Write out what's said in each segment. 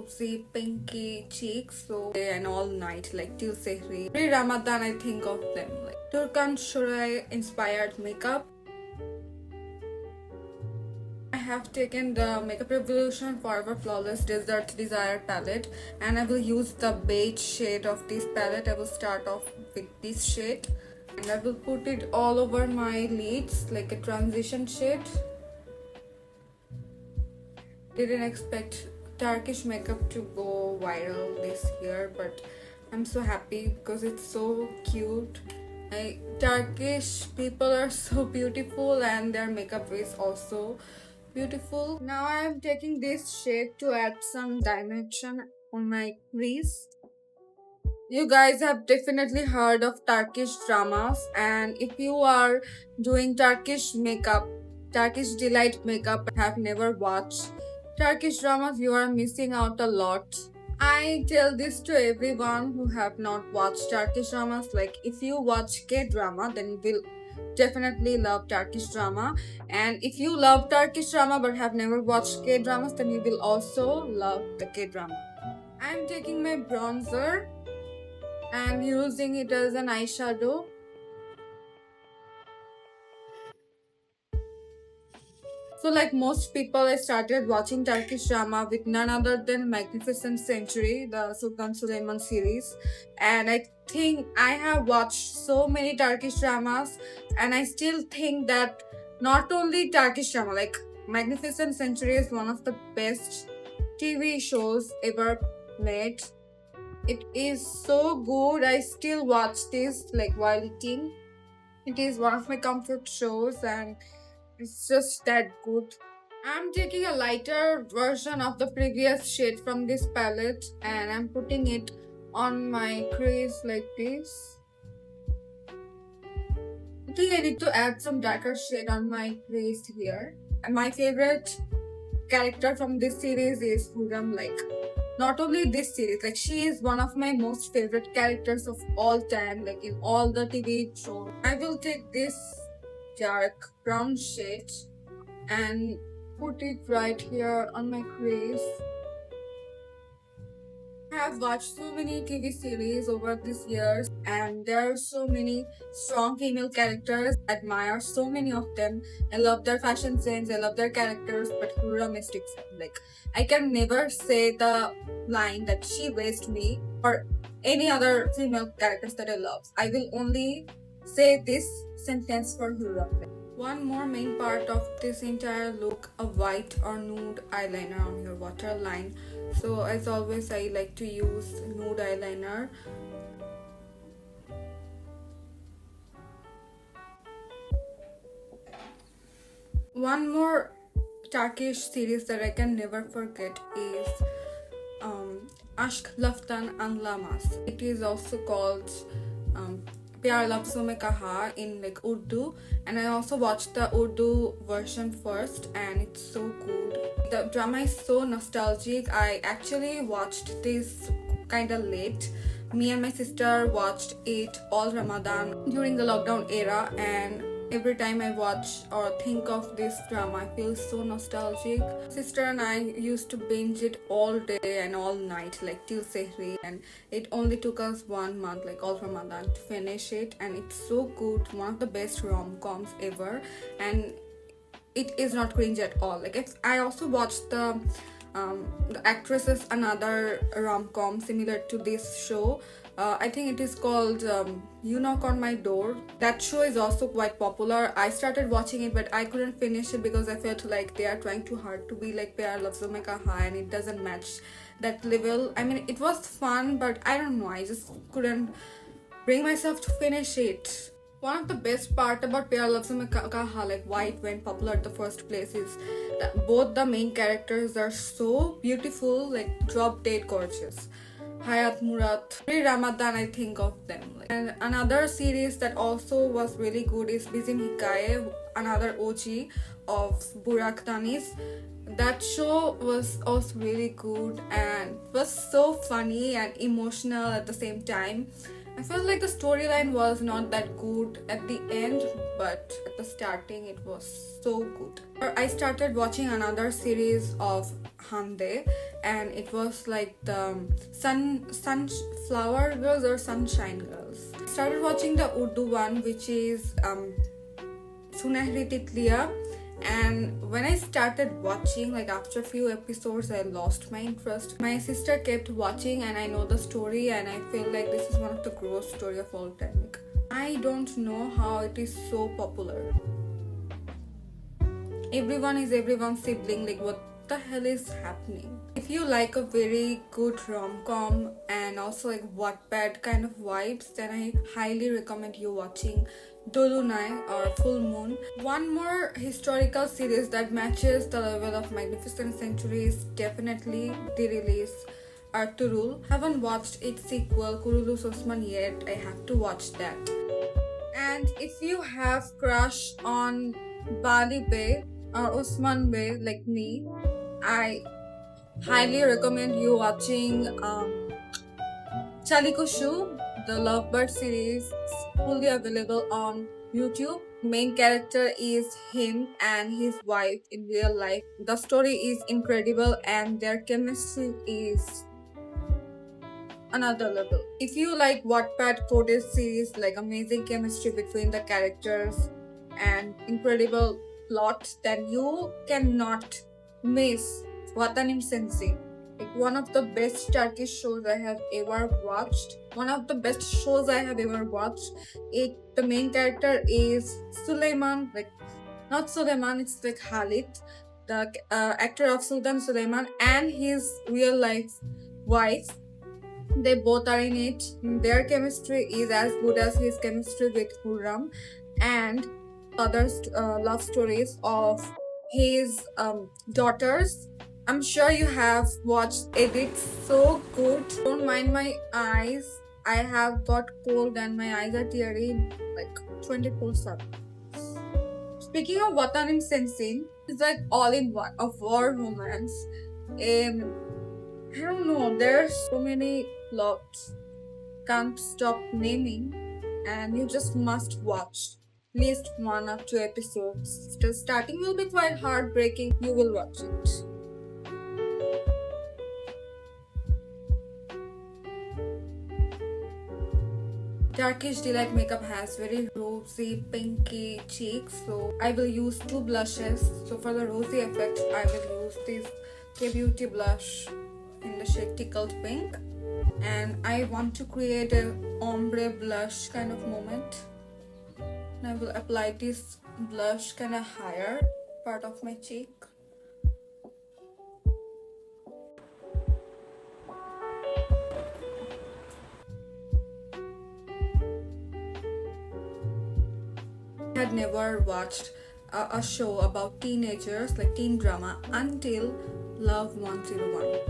rosy, pinky cheeks. So day and all night, like till Sehri. Every Ramadan, I think of them. Like Turkan Soray inspired makeup. I have taken the Makeup Revolution Forever Flawless Desert Desire palette, and I will use the beige shade of this palette. I will start off with this shade, and I will put it all over my lids like a transition shade. Didn't expect Turkish makeup to go viral this year, but I'm so happy because it's so cute. Turkish people are so beautiful and their makeup is also beautiful. Now I am taking this shade to add some dimension on my crease. You guys have definitely heard of Turkish dramas, and if you are doing Turkish makeup, Turkish Delight makeup, have never watched Turkish dramas, you are missing out a lot. I tell this to everyone who have not watched Turkish dramas. Like, if you watch K-drama, then you will definitely love Turkish drama. And if you love Turkish drama but have never watched K-dramas, then you will also love the K-drama. I'm taking my bronzer and using it as an eyeshadow. So like most people, I started watching Turkish drama with none other than Magnificent Century, the Sultan Süleyman series. And I think I have watched so many Turkish dramas, and I still think that not only Turkish drama, like Magnificent Century is one of the best TV shows ever made. It is so good. I still watch this like while eating. It is one of my comfort shows, and it's just that good. I'm taking a lighter version of the previous shade from this palette, and I'm putting it on my crease like this. I think I need to add some darker shade on my crease here. And my favorite character from this series is Hurrem. Like, not only this series, like she is one of my most favorite characters of all time, like in all the TV shows. I will take this dark brown shade and put it right here on my crease. I have watched so many TV series over these years, and there are so many strong female characters. I admire so many of them. I love their fashion sense, I love their characters, but Hurrem is different. Like, I can never say the line that she raised me or any other female characters that I love. I will only say this sentence for Hurrem. One more main part of this entire look, a white or nude eyeliner on your waterline. So as always, I like to use nude eyeliner. One more Turkish series that I can never forget is Aşk Laftan Anlamaz. It is also called Pyar Lafzon Mein Kaha in like Urdu, and I also watched the Urdu version first, and it's so good. The drama is so nostalgic. I actually watched this kind of late. Me and my sister watched it all Ramadan during the lockdown era, and every time I watch or think of this drama, I feel so nostalgic. Sister and I used to binge it all day and all night, like till Sehri, and it only took us 1 month, like all Ramadan, to finish it. And it's so good, one of the best rom-coms ever, and it is not cringe at all. Like, if I also watched the actress's another rom-com similar to this show. I think it is called You Knock on My Door. That show is also quite popular. I started watching it, but I couldn't finish it because I felt like they are trying too hard to be like Pyar Lafzon Mein Kaha, and it doesn't match that level. I mean, it was fun, but I don't know, I just couldn't bring myself to finish it. One of the best part about Pyar Lafzon Mein Kaha, like why it went popular at the first place, is that both the main characters are so beautiful, like drop dead gorgeous. Hayat Murat. Every Ramadan I think of them. And another series that also was really good is Bizim Hikaye, another OG of Burak Dani's. That show was also really good and was so funny and emotional at the same time. I felt like the storyline was not that good at the end, but at the starting it was so good. I started watching another series of Hande, and it was like the Sunflower Girls or Sunshine Girls. I started watching the Urdu one, which is Sunehri Titliya. And when I started watching, like after a few episodes, I lost my interest. My sister kept watching, and I know the story, and I feel like this is one of the gross story of all time. Like, I don't know how it is so popular. Everyone is everyone's sibling. Like, what the hell is happening? If you like a very good rom-com and also like Wattpad kind of vibes, then I highly recommend you watching Dolunai or Full Moon. One more historical series that matches the level of Magnificent Century is definitely the release Ertugrul. Haven't watched its sequel Kurulus Osman yet. I have to watch that. And if you have crush on Bali Bey or Osman Bey like me, I highly recommend you watching Chalikushu, the Lovebird series. It's fully available on YouTube. Main character is him and his wife in real life. The story is incredible and their chemistry is another level. If you like Wattpad coded series, like amazing chemistry between the characters and incredible plot, then you cannot miss Vatanim Sensi. Like one of the best Turkish shows I have ever watched. One of the best shows I have ever watched. The main character is Suleiman, like not Suleiman, it's like Khalid, the actor of Sultan Suleiman, and his real life wife. They both are in it. Their chemistry is as good as his chemistry with Hurrem, and other love stories of his daughters. I'm sure you have watched it. It's so good. Don't mind my eyes. I have got cold and my eyes are teary like 24/7. Speaking of Vatanim Sensin, it's like all in one, a war romance. I don't know, there's so many plots. Can't stop naming, and you just must watch at least 1 or 2 episodes. The starting will be quite heartbreaking. You will watch it. Turkish Delight makeup has very rosy, pinky cheeks, so I will use 2 blushes. So for the rosy effect, I will use this K-Beauty blush in the shade Tickled Pink. And I want to create a ombre blush kind of moment. And I will apply this blush kind of higher part of my cheek. I had never watched a show about teenagers, like teen drama, until Love 101.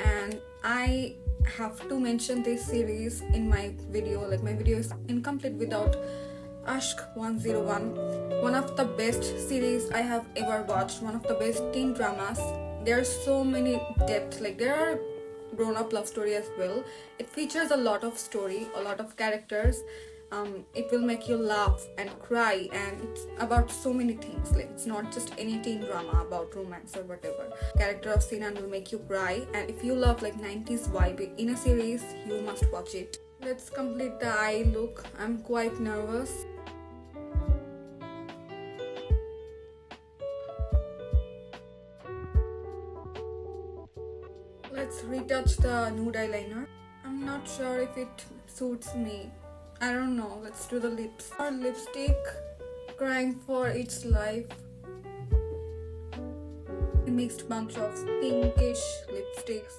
And I have to mention this series in my video. Like my video is incomplete without Ashk 101. One of the best series I have ever watched. One of the best teen dramas. There are so many depth. Like there are grown-up love story as well. It features a lot of story, a lot of characters. It will make you laugh and cry, and it's about so many things. Like it's not just any teen drama about romance or whatever. Character of Sinan will make you cry, and if you love like 90s vibe in a series, you must watch it. Let's complete the eye look. I'm quite nervous. Let's retouch the nude eyeliner. I'm not sure if it suits me. I don't know. Let's do the lips. Our lipstick, crying for its life. A mixed bunch of pinkish lipsticks.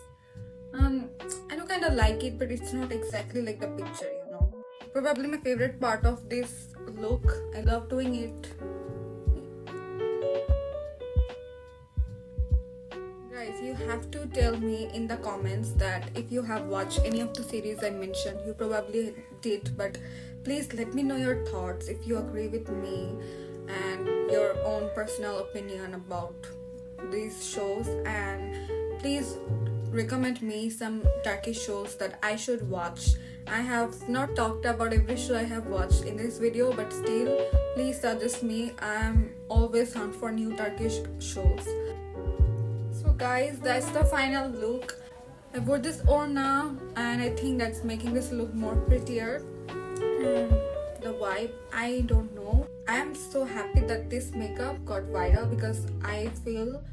I do kind of like it, but it's not exactly like the picture, you know. Probably my favorite part of this look. I love doing it. Guys, you have to tell me in the comments that if you have watched any of the series I mentioned. You probably did, but please let me know your thoughts, if you agree with me and your own personal opinion about these shows, and please recommend me some Turkish shows that I should watch I have not talked about every show I have watched in this video, but still, please suggest me. I am always hunt for new Turkish shows. So guys, that's the final look. I wore this orna and I think that's making this look more prettier. And the vibe, I don't know. I am so happy that this makeup got viral because I feel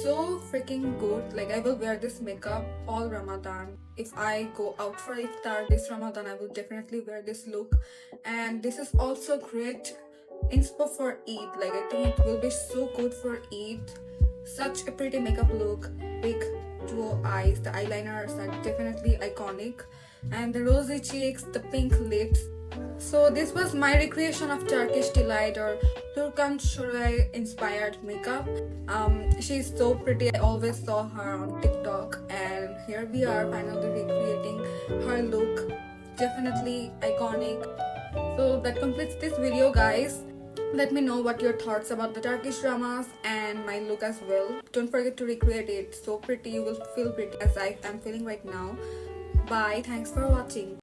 so freaking good. Like, I will wear this makeup all Ramadan. If I go out for Iftar this Ramadan, I will definitely wear this look. And this is also great inspo for Eid. Like, I think it will be so good for Eid. Such a pretty makeup look. Big duo eyes. The eyeliners are definitely iconic. And the rosy cheeks, the pink lips. So this was my recreation of Turkish Delight or Turkan Soray inspired makeup. She's so pretty. I always saw her on TikTok, and here we are finally recreating her look. Definitely iconic. So that completes this video, guys. Let me know what your thoughts about the Turkish dramas and my look as well. Don't forget to recreate it. So pretty, you will feel pretty as I am feeling right now. Bye. Thanks for watching.